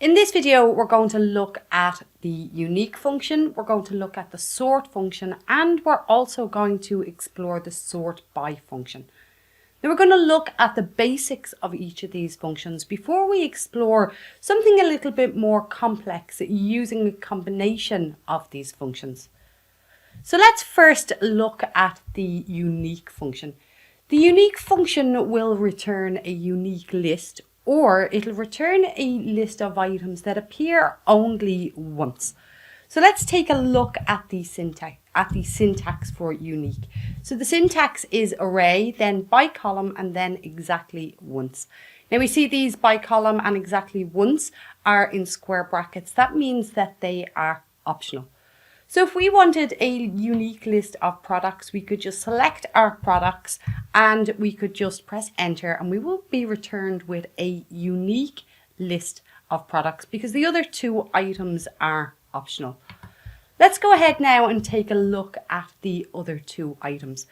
In this video, we're going to look at the unique function, we're going to look at the sort function, and we're also going to explore the sort by function. Now we're going to look at the basics of each of these functions before we explore something a little bit more complex using a combination of these functions. So let's first look at the unique function. The unique function will return a unique list, or it'll return a list of items that appear only once. So let's take a look at the syntax for unique. So the syntax is array, then by column, and then exactly once. Now we see these by column and exactly once are in square brackets. That means that they are optional. So if we wanted a unique list of products, we could just select our products and we could just press enter, and we will be returned with a unique list of products because the other two items are optional. Let's go ahead now and take a look at the other two items.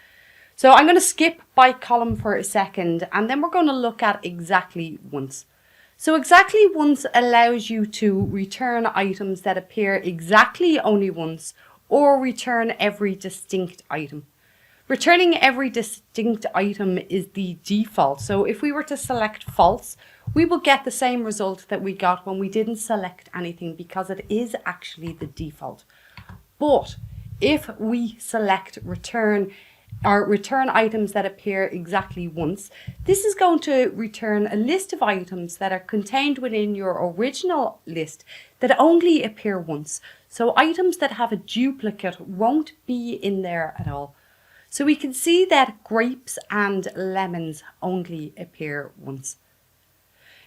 So I'm going to skip by column for a second, and then we're going to look at exactly once. So exactly once allows you to return items that appear exactly only once, or return every distinct item. Returning every distinct item is the default. So if we were to select false, we will get the same result that we got when we didn't select anything, because it is actually the default. But if we select return items that appear exactly once, this is going to return a list of items that are contained within your original list that only appear once. So items that have a duplicate won't be in there at all. So we can see that grapes and lemons only appear once.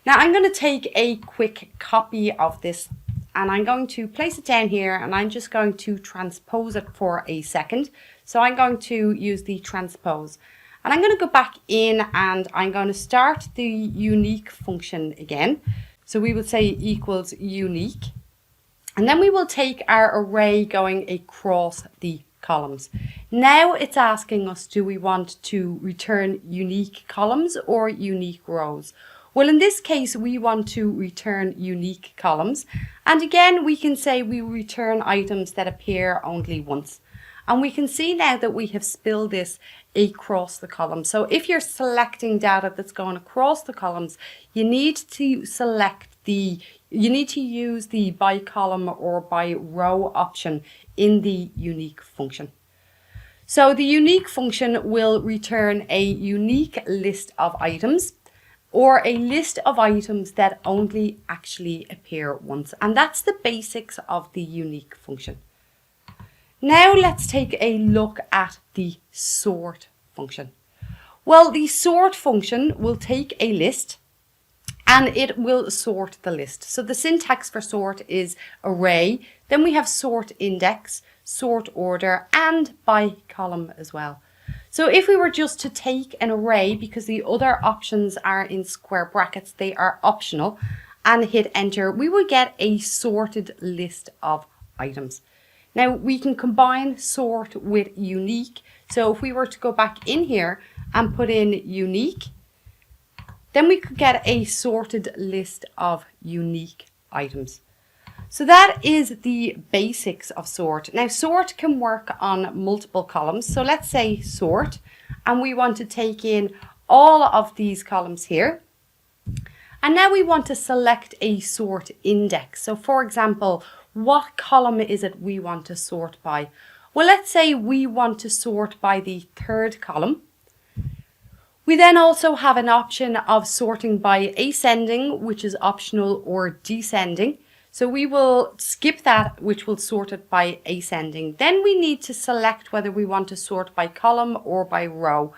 Now I'm going to take a quick copy of this and I'm going to place it down here, and I'm just going to transpose it for a second. So I'm going to use the transpose, and I'm going to go back in and I'm going to start the unique function again. So we will say equals unique, and then we will take our array going across the columns. Now it's asking us, do we want to return unique columns or unique rows? Well, in this case, we want to return unique columns. And again, we can say we return items that appear only once. And we can see now that we have spilled this across the column. So if you're selecting data that's going across the columns, you need to use the by column or by row option in the unique function. So the unique function will return a unique list of items, or a list of items that only actually appear once. And that's the basics of the unique function. Now let's take a look at the sort function. Well, the sort function will take a list and it will sort the list. So the syntax for sort is array, then we have sort index, sort order, and by column as well. So if we were just to take an array, because the other options are in square brackets, they are optional, and hit enter, we will get a sorted list of items. Now we can combine sort with unique. So if we were to go back in here and put in unique, then we could get a sorted list of unique items. So that is the basics of sort. Now sort can work on multiple columns. So let's say sort, and we want to take in all of these columns here. And now we want to select a sort index. So for example, what column is it we want to sort by? Well, let's say we want to sort by the third column. We then also have an option of sorting by ascending, which is optional, or descending. So we will skip that, which will sort it by ascending. Then we need to select whether we want to sort by column or by row.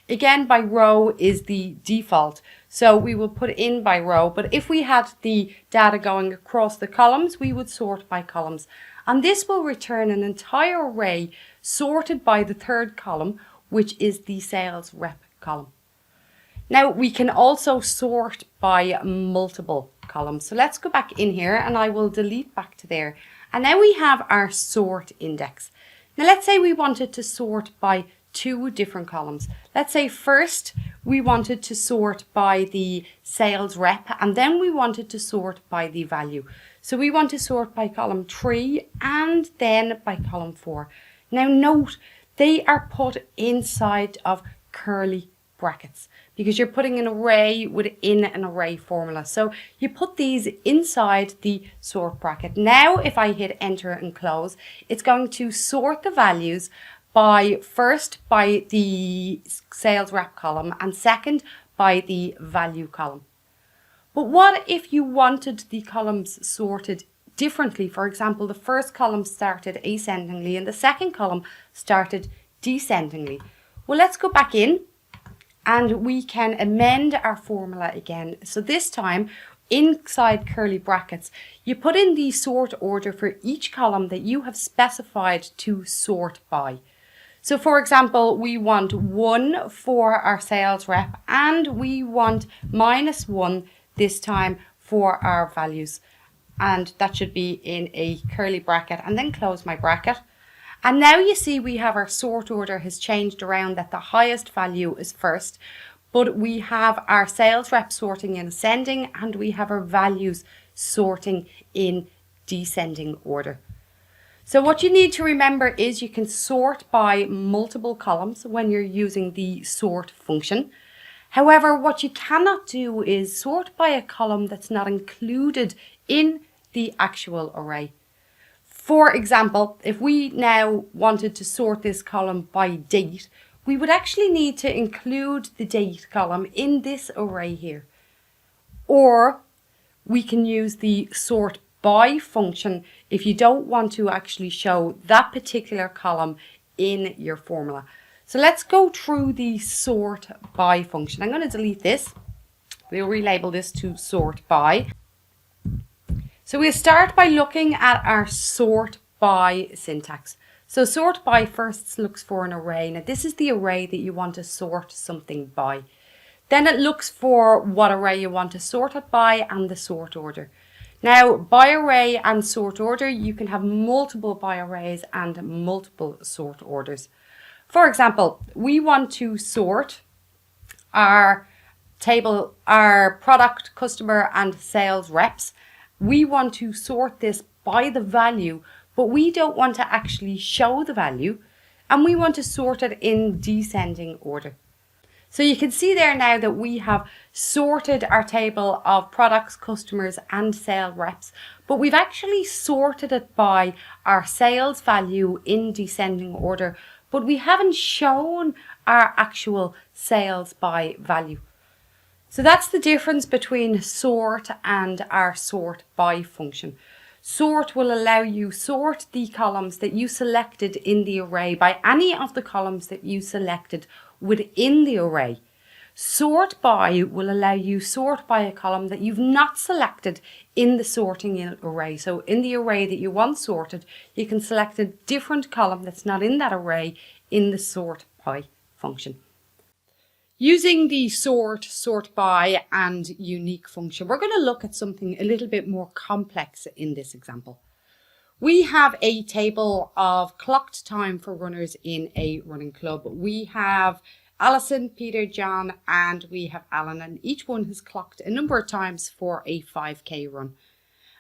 Again, by row is the default. So we will put in by row, but if we had the data going across the columns, we would sort by columns. And this will return an entire array sorted by the third column, which is the sales rep column. Now we can also sort by multiple columns. So let's go back in here and I will delete back to there. And now we have our sort index. Now let's say we wanted to sort by two different columns. Let's say first we wanted to sort by the sales rep and then we wanted to sort by the value. So we want to sort by column 3 and then by column 4. Now note, they are put inside of curly brackets because you're putting an array within an array formula. So you put these inside the sort bracket. Now if I hit enter and close, it's going to sort the values first by the sales rep column and second by the value column. But what if you wanted the columns sorted differently? For example, the first column started ascendingly and the second column started descendingly. Well, let's go back in and we can amend our formula again. So this time, inside curly brackets, you put in the sort order for each column that you have specified to sort by. So for example, we want 1 for our sales rep and we want -1 this time for our values. And that should be in a curly bracket and then close my bracket. And now you see we have our sort order has changed around that the highest value is first, but we have our sales rep sorting in ascending and we have our values sorting in descending order. So what you need to remember is you can sort by multiple columns when you're using the sort function. However, what you cannot do is sort by a column that's not included in the actual array. For example, if we now wanted to sort this column by date, we would actually need to include the date column in this array here. Or we can use the sort by function if you don't want to actually show that particular column in your formula. So let's go through the sort by function. I'm going to delete this. We'll relabel this to sort by. So we'll start by looking at our sort by syntax. So sort by first looks for an array. Now this is the array that you want to sort something by. Then it looks for what array you want to sort it by and the sort order. Now by array and sort order, you can have multiple by arrays and multiple sort orders. For example, we want to sort our table, our product, customer and sales reps. We want to sort this by the value, but we don't want to actually show the value and we want to sort it in descending order. So you can see there now that we have sorted our table of products, customers and sales reps, but we've actually sorted it by our sales value in descending order, but we haven't shown our actual sales by value. So that's the difference between sort and our sort by function. Sort will allow you sort the columns that you selected in the array by any of the columns that you selected within the array. Sort by will allow you sort by a column that you've not selected in the sorting array. So in the array that you want sorted, you can select a different column that's not in that array in the sort by function. Using the sort, sort by and unique function, we're going to look at something a little bit more complex in this example. We have a table of clocked time for runners in a running club. We have Alison, Peter, John, and we have Alan, and each one has clocked a number of times for a 5K run.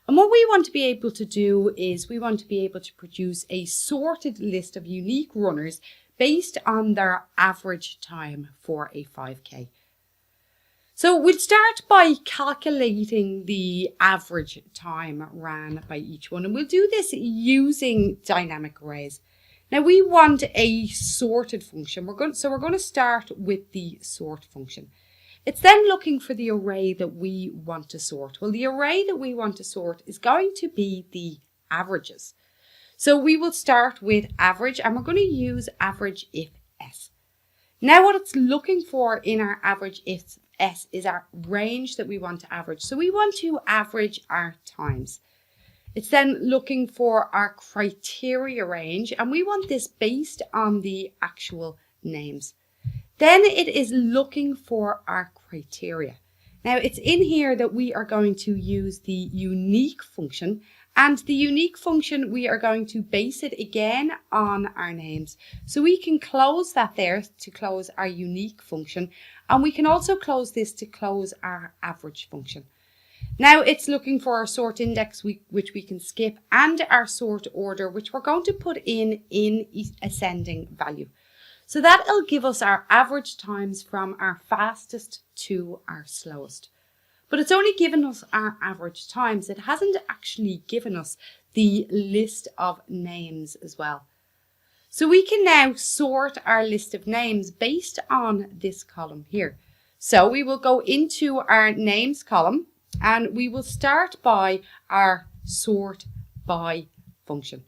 And what we want to be able to do is we want to be able to produce a sorted list of unique runners based on their average time for a 5K. So we'll start by calculating the average time ran by each one, and we'll do this using dynamic arrays. Now we want a sorted function. We're going to start with the sort function. It's then looking for the array that we want to sort. Well, the array that we want to sort is going to be the averages. So we will start with average, and we're going to use average if s. Now what it's looking for in our average if s is our range that we want to average. So we want to average our times. It's then looking for our criteria range, and we want this based on the actual names. Then it is looking for our criteria. Now it's in here that we are going to use the unique function, and the unique function we are going to base it again on our names. So we can close that there to close our unique function, and we can also close this to close our average function. Now it's looking for our sort index which we can skip, and our sort order which we're going to put in ascending value. So that'll give us our average times from our fastest to our slowest. But it's only given us our average times. It hasn't actually given us the list of names as well. So we can now sort our list of names based on this column here. So we will go into our names column and we will start by our sort by function.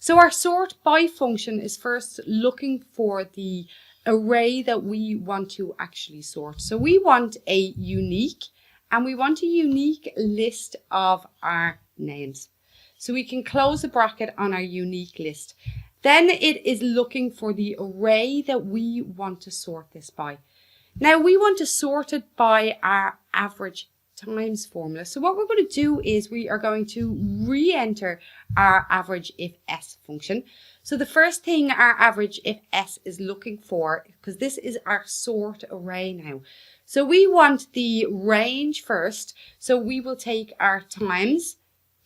So our sort by function is first looking for the array that we want to actually sort. So we want a unique, and we want a unique list of our names. So we can close a bracket on our unique list. Then it is looking for the array that we want to sort this by. Now we want to sort it by our average times formula. So what we're going to do is we are going to re-enter our average if s function. So the first thing our average if s is looking for, because this is our sort array now. So we want the range first. So we will take our times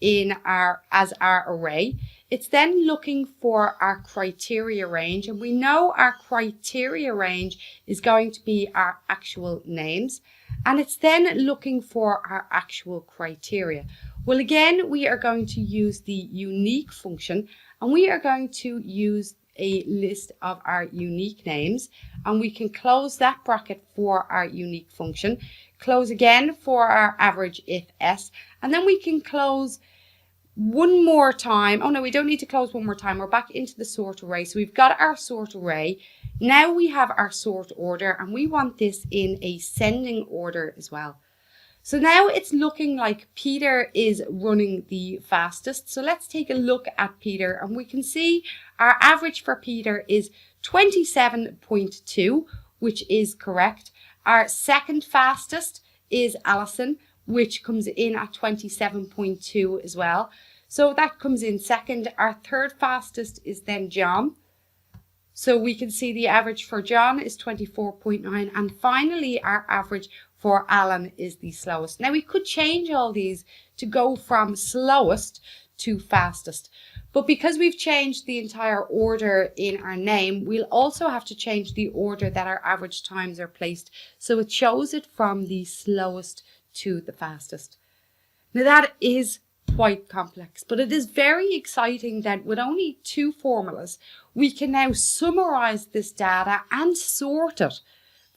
as our array. It's then looking for our criteria range, and we know our criteria range is going to be our actual names, and it's then looking for our actual criteria. Well, again, we are going to use the unique function, and we are going to use a list of our unique names, and we can close that bracket for our unique function, close again for our average if s, and then we can close one more time. Oh no, we don't need to close one more time. We're back into the sort array. So we've got our sort array. Now we have our sort order, and we want this in ascending order as well. So now it's looking like Peter is running the fastest. So let's take a look at Peter, and we can see our average for Peter is 27.2, which is correct. Our second fastest is Alison, which comes in at 27.2 as well. So that comes in second. Our third fastest is then John. So we can see the average for John is 24.9. And finally, our average for Alan is the slowest. Now we could change all these to go from slowest to fastest. But because we've changed the entire order in our name, we'll also have to change the order that our average times are placed. So it shows it from the slowest to the fastest. Now that is quite complex, but it is very exciting that with only two formulas, we can now summarize this data and sort it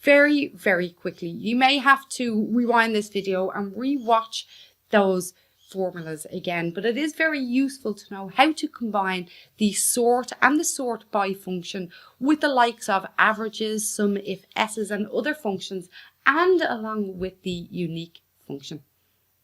very, very quickly. You may have to rewind this video and re-watch those formulas again, but it is very useful to know how to combine the sort and the sort by function with the likes of averages, sum if s's, and other functions, and along with the unique function.